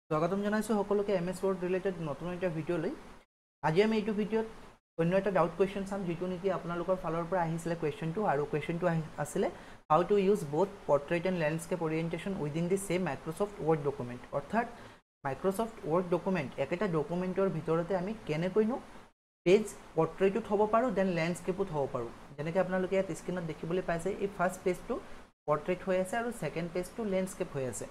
স্বাগতম জানাইছো সকলোকে MS word related নতুন এটা ভিডিঅ'লৈ। আজি আমি এইটো ভিডিঅ'ত অন্য এটা ডাউট কুৱেশ্যন চাম, যিটো নেকি আপোনালোকৰ ফালৰ পৰা আহিছিলে কুৱেশ্যনটো, আৰু কুৱেশ্যনটো আছিলে how to use both portrait and landscape orientation within the same Microsoft word document. অৰ্থাৎ মাইক্ৰ'ছফ্ট ৱৰ্ড ডকুমেণ্ট একেটা ডকুমেণ্টৰ ভিতৰতে আমি কেনেকৈনো পেজ পৰ্ট্ৰেইটো থ'ব পাৰোঁ, দেন লেণ্ডস্কেপো থ'ব পাৰোঁ। যেনেকৈ আপোনালোকে ইয়াত স্ক্ৰীণত দেখিবলৈ পাইছে, এই ফাৰ্ষ্ট পেজটো পৰ্ট্ৰেইট হৈ আছে আৰু ছেকেণ্ড পেজটো লেণ্ডস্কেপ হৈ আছে।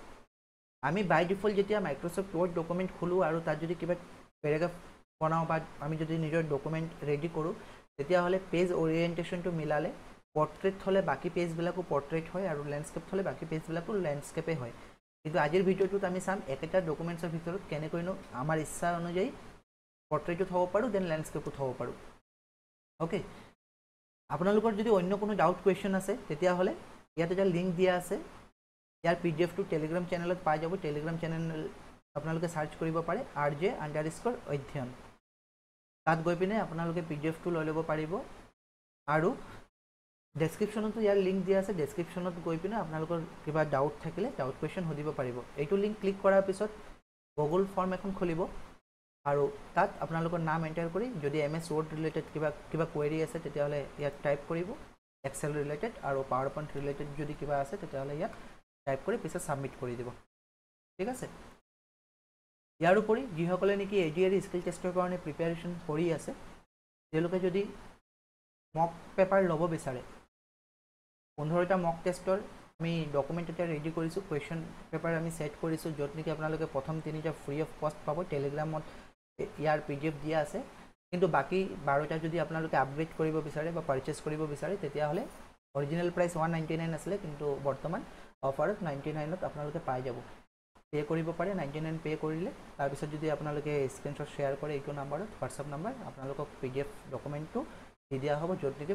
আমি বাই ডিফল্ট যেতিয়া মাইক্ৰ'ছফ্ট ৱৰ্ড ডকুমেণ্ট খোলোঁ আৰু তাত যদি কিবা পেৰাগ্ৰাফ বনাওঁ বা আমি যদি নিজৰ ডকুমেণ্ট ৰেডি কৰোঁ, তেতিয়াহ'লে পেজ অৰিয়েণ্টেশ্যনটো মিলালে পৰ্ট্ৰেইট থ'লে বাকী পেজবিলাকো পৰ্ট্ৰেইট হয় আৰু লেণ্ডস্কেপ থ'লে বাকী পেজবিলাকো লেণ্ডস্কেপে হয়। কিন্তু আজিৰ ভিডিঅ'টোত আমি চাম একেটা ডকুমেণ্টছৰ ভিতৰত কেনেকৈনো আমাৰ ইচ্ছা অনুযায়ী পৰ্ট্ৰেইটো থ'ব পাৰোঁ, দেন লেণ্ডস্কেপো থ'ব পাৰোঁ। অ'কে, আপোনালোকৰ যদি অন্য কোনো ডাউট কুৱেশ্যন আছে তেতিয়াহ'লে ইয়াত এটা লিংক দিয়া আছে, ইয়াৰ PDF টো টেলিগ্ৰাম চেনেলত পাই যাব। টেলিগ্ৰাম চেনেল আপোনালোকে চাৰ্চ কৰিব পাৰে RJ_অধ্যয়ন। তাত গৈ পিনে আপোনালোকে PDF টো লৈ ল'ব পাৰিব, আৰু ডেছক্ৰিপশ্যনতো ইয়াৰ লিংক দিয়া আছে। ডেছক্ৰিপশ্যনত গৈ পিনে আপোনালোকৰ কিবা ডাউট থাকিলে ডাউট কুৱেশ্যন সুধিব পাৰিব। এইটো লিংক ক্লিক কৰাৰ পিছত গুগল ফৰ্ম এখন খুলিব, আৰু তাত আপোনালোকৰ নাম এণ্টাৰ কৰি যদি MS Word ৰিলেটেড কিবা কুৱেৰি আছে তেতিয়াহ'লে ইয়াত টাইপ কৰিব, এক্সেল ৰিলেটেড আৰু পাৱাৰ পইণ্ট ৰিলেটেড যদি কিবা আছে তেতিয়াহ'লে ইয়াত টাইপ কৰি পিছত ছাবমিট কৰি দিব। ঠিক আছে, ইয়াৰ উপৰি যিসকলে নেকি ADR স্কিল টেষ্টৰ কাৰণে প্ৰিপেৰেশ্যন কৰি আছে, তেওঁলোকে যদি মক পেপাৰ ল'ব বিচাৰে, 15টা মক টেষ্টৰ আমি ডকুমেণ্ট এটা ৰেডি কৰিছোঁ, কুৱেশ্যন পেপাৰ আমি ছেট কৰিছোঁ, য'ত নেকি আপোনালোকে প্ৰথম 3টা ফ্ৰী অফ কষ্ট পাব। টেলিগ্ৰামত ইয়াৰ PDF দিয়া আছে, কিন্তু বাকী 12টা যদি আপোনালোকে আপগ্ৰেড কৰিব বিচাৰে বা পাৰচেছ কৰিব বিচাৰে, তেতিয়াহ'লে অৰিজিনেল প্ৰাইচ 199 আছিলে, কিন্তু বৰ্তমান অফাৰত 99ত আপোনালোকে পাই যাব। পে' কৰিব পাৰে, 99 পে' কৰিলে তাৰপিছত যদি আপোনালোকে স্ক্ৰীনশ্বট শ্বেয়াৰ কৰে এইটো নাম্বাৰত, হোৱাটছআপ নাম্বাৰ, আপোনালোকক PDF ডকুমেণ্টটো দি দিয়া হ'ব, য'ত নেকি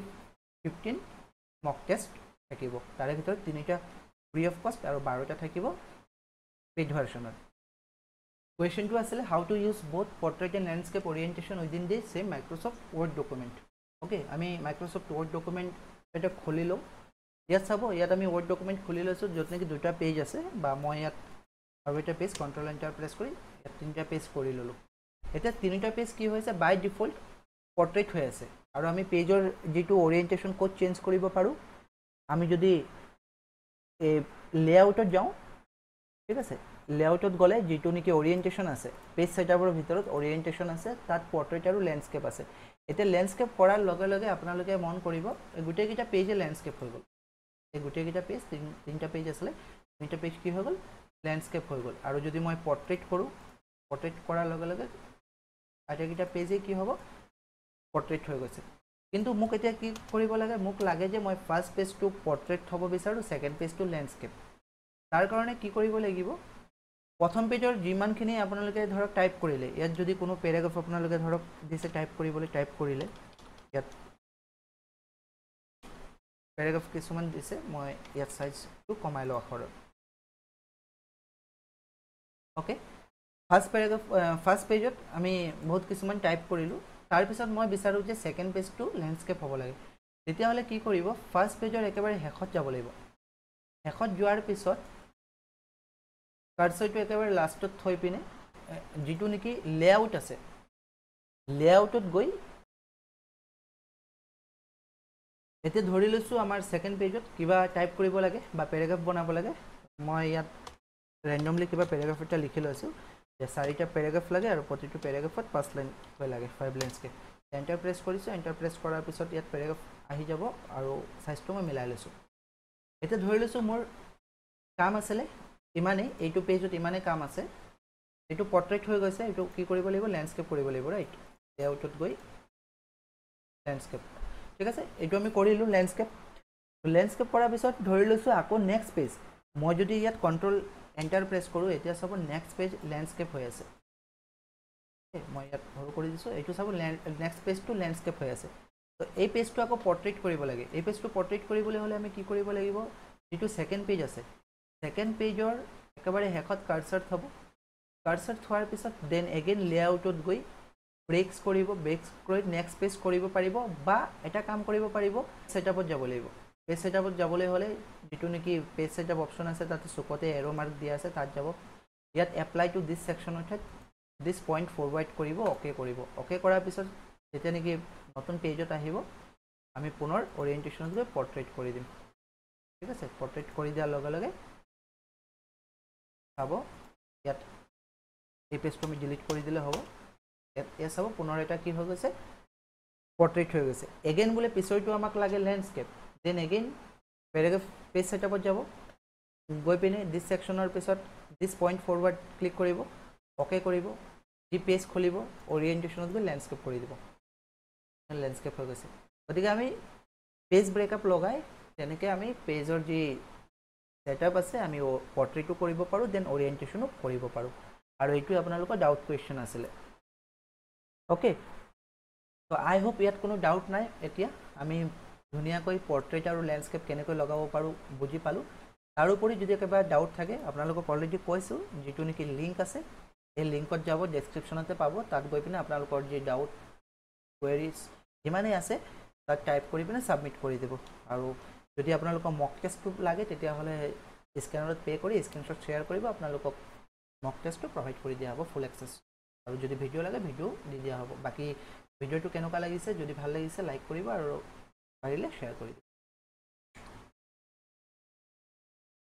15 মক টেষ্ট থাকিব। তাৰে ভিতৰত 3টা ফ্ৰী অফ কষ্ট আৰু 12টা থাকিব পেইড ভাৰ্চনত। কুৱেশ্যনটো আছিলে how to use both portrait and landscape orientation within the same Microsoft word document. Okay, আমি মাইক্ৰ'ছফ্ট ৱৰ্ড ডকুমেণ্ট এটা খুলি লওঁ। ইয়াত চাব, ইয়াত আমি ৱৰ্ড ডকুমেণ্ট খুলি লৈছোঁ, য'ত নেকি 2টা পেজ আছে, বা মই ইয়াত আৰু এটা পেজ কণ্ট্ৰল এণ্টাৰ প্ৰেছ কৰি ইয়াত 3টা পেজ কৰি ল'লোঁ। এতিয়া 3টা পেজ কি হৈছে, বাই ডিফল্ট পৰ্ট্ৰেইট হৈ আছে, আৰু আমি পেজৰ যিটো অৰিয়েণ্টেশ্যন ক'ত চেঞ্জ কৰিব পাৰোঁ, আমি যদি এই লেআউটত যাওঁ, ঠিক আছে, লেআউটত গ'লে যিটো নেকি অৰিয়েণ্টেশ্যন আছে, পেজ ছেটআপৰ ভিতৰত অৰিয়েণ্টেশ্যন আছে, তাত পৰ্ট্ৰেইট আৰু লেণ্ডস্কেপ আছে। এতিয়া লেণ্ডস্কেপ কৰাৰ লগে লগে আপোনালোকে মন কৰিব, এই গোটেইকেইটা পেজে লেণ্ডস্কেপ হৈ গ'ল। এই গোটেইকেইটা পেজ, 3টা পেজ আছিলে, 3টা পেজ কি হৈ গ'ল, লেণ্ডস্কেপ হৈ গ'ল। আৰু যদি মই পৰ্ট্ৰেইট কৰোঁ, পৰ্ট্ৰেইট কৰাৰ লগে লগে আটাইকেইটা পেজেই কি হ'ব, পৰ্ট্ৰেইট হৈ গৈছে। কিন্তু মোক এতিয়া কি কৰিব লাগে, মোক লাগে যে মই ফাৰ্ষ্ট পেজটো পৰ্ট্ৰেইট থ'ব বিচাৰোঁ, ছেকেণ্ড পেজটো লেণ্ডস্কেপ। তাৰ কাৰণে কি কৰিব লাগিব, প্ৰথম পেজৰ যিমানখিনি আপোনালোকে ধৰক টাইপ কৰিলে, ইয়াত যদি কোনো পেৰাগ্ৰাফ আপোনালোকে ধৰক দিছে টাইপ কৰিবলৈ, টাইপ কৰিলে, ইয়াত পেৰাগ্ৰাফ কিছুমান দিছে, মই ইয়াত চাইজটো কমাই লওঁ আখৰৰ। অ'কে, ফাৰ্ষ্ট পেজত আমি বহুত কিছুমান টাইপ কৰিলোঁ, তাৰপিছত মই বিচাৰোঁ যে ছেকেণ্ড পেজটো লেণ্ডস্কেপ হ'ব লাগে। তেতিয়াহ'লে কি কৰিব, ফাৰ্ষ্ট পেজৰ একেবাৰে শেষত যাব লাগিব। শেষত যোৱাৰ পিছত কাৰ্চৰটো একেবাৰে লাষ্টত থৈ পিনে যিটো নেকি লেআউট আছে, লেআউটত গৈ এতিয়া ধৰি লৈছোঁ আমাৰ ছেকেণ্ড পেজত কিবা টাইপ কৰিব লাগে বা পেৰাগ্ৰাফ বনাব লাগে। মই ইয়াত ৰেণ্ডমলি কিবা পেৰাগ্ৰাফ এটা লিখি লৈছোঁ যে 4টা পেৰাগ্ৰাফ লাগে, আৰু প্ৰতিটো পেৰাগ্ৰাফত 5 লাইনকৈ লাগে, 5 লাইনছকৈ। এণ্টাৰ প্ৰেছ কৰিছোঁ, এণ্টাৰ প্ৰেছ কৰাৰ পিছত ইয়াত পেৰাগ্ৰাফ আহি যাব, আৰু চাইজটো মই মিলাই লৈছোঁ। এতিয়া ধৰি লৈছোঁ মোৰ কাম আছিলে ইমানেই, এইটো পেজত ইমানেই কাম আছে, এইটো পৰ্ট্ৰেইট হৈ গৈছে, এইটো কি কৰিব লাগিব, লেণ্ডস্কেপ কৰিব লাগিব, ৰাইট। লেআউটত গৈ লেণ্ডস্কেপ, ঠিক আছে, এইটো আমি কৰিলোঁ লেণ্ডস্কেপ। লেণ্ডস্কেপ কৰাৰ পিছত ধৰি লৈছোঁ আকৌ নেক্সট পেজ, মই যদি ইয়াত কণ্ট্ৰল এণ্টাৰ প্ৰেছ কৰোঁ, এতিয়া চাব নেক্সট পেজ লেণ্ডস্কেপ হৈ আছে। মই ইয়াত সৰু কৰি দিছোঁ, এইটো চাব নেক্সট পেজটো লেণ্ডস্কেপ হৈ আছে। তো এই পেজটো আকৌ পৰ্ট্ৰেইট কৰিব লাগে। এই পেজটো পৰ্ট্ৰেইট কৰিবলৈ হ'লে আমি কি কৰিব লাগিব, যিটো ছেকেণ্ড পেজ আছে, ছেকেণ্ড পেজৰ একেবাৰে শেষত কাৰ্চৰ থ'ব। কাৰ্চৰ থোৱাৰ পিছত দেন এগেইন লেআউটত গৈ ব্ৰেক্স কৰিব, ব্ৰেক্স কৰি নেক্সট পেজ কৰিব পাৰিব, বা এটা কাম কৰিব পাৰিব, ছেটআপত যাব লাগিব। পেজ ছেটআপত যাবলৈ হ'লে যিটো নেকি পেজ ছেটআপ অপশ্যন আছে, তাতে চুকতে এৰো মাৰ্ক দিয়া আছে, তাত যাব। ইয়াত এপ্লাই টু দিছ ছেকশ্যনতহে দিছ পইণ্ট ফৰৱাৰ্ড কৰিব অ'কে কৰিব অ'কে কৰাৰ পিছত যেতিয়া নেকি নতুন পেজত আহিব আমি পুনৰ অৰিয়েণ্টেশ্যনত গৈ পৰ্ট্ৰেইট কৰি দিম ঠিক আছে পৰ্ট্ৰেইট কৰি দিয়াৰ লগে লগে চাব ইয়াত এই পেজটো আমি ডিলিট কৰি দিলে হ'ব ইয়াত চাব পুনৰ এটা কি হৈ গৈছে পৰ্ট্ৰেইট হৈ গৈছে এগেইন বোলে পিছৰটো আমাক লাগে landscape then again paragraph page ছেটআপত যাব গৈ পিনে দিছ ছেকশ্যনৰ পিছত দিছ পইণ্ট ফৰৱাৰ্ড ক্লিক কৰিব অ'কে কৰিব যি পেজ খুলিব অৰিয়েণ্টেশ্যনত গৈ লেণ্ডস্কেপ কৰি দিব লেণ্ডস্কেপ হৈ গৈছে গতিকে আমি পেজ ব্ৰেকআপ লগাই তেনেকৈ আমি পেজৰ যি ছেটআপ আছে আমি পৰ্ট্ৰেইটো কৰিব পাৰোঁ দেন অৰিয়েণ্টেশ্যনো কৰিব পাৰোঁ আৰু এইটোৱে আপোনালোকৰ ডাউট কুৱেশ্যন আছিলে অ'কে তো আই হোপ ইয়াত কোনো ডাউট নাই এতিয়া আমি ধুনীয়াকৈ পৰ্ট্ৰেইট আৰু লেণ্ডস্কেপ কেনেকৈ লগাব পাৰোঁ বুজি পালোঁ তাৰোপৰি যদি একেবাৰে ডাউট থাকে আপোনালোকক অলৰেডি কৈছোঁ যিটো নেকি লিংক আছে এই লিংকত যাব ডেছক্ৰিপশ্যনতে পাব তাত গৈ পিনে আপোনালোকৰ যি ডাউট কুৱেৰিজ যিমানেই আছে তাত টাইপ কৰি পিনে ছাবমিট কৰি দিব আৰু যদি আপোনালোকৰ মক টেষ্টটো লাগে তেতিয়াহ'লে স্কেনাৰত পে' কৰি স্ক্ৰীনশ্বট শ্বেয়াৰ কৰিব আপোনালোকক মক টেষ্টটো প্ৰভাইড কৰি দিয়া হ'ব ফুল এক্সেছ আৰু যদি ভিডিঅ' লাগে ভিডিঅ' দি দিয়া হ'ব বাকী ভিডিঅ'টো কেনেকুৱা লাগিছে যদি ভাল লাগিছে লাইক কৰিব আৰু পাৰিলে শ্বেয়াৰ কৰি দিব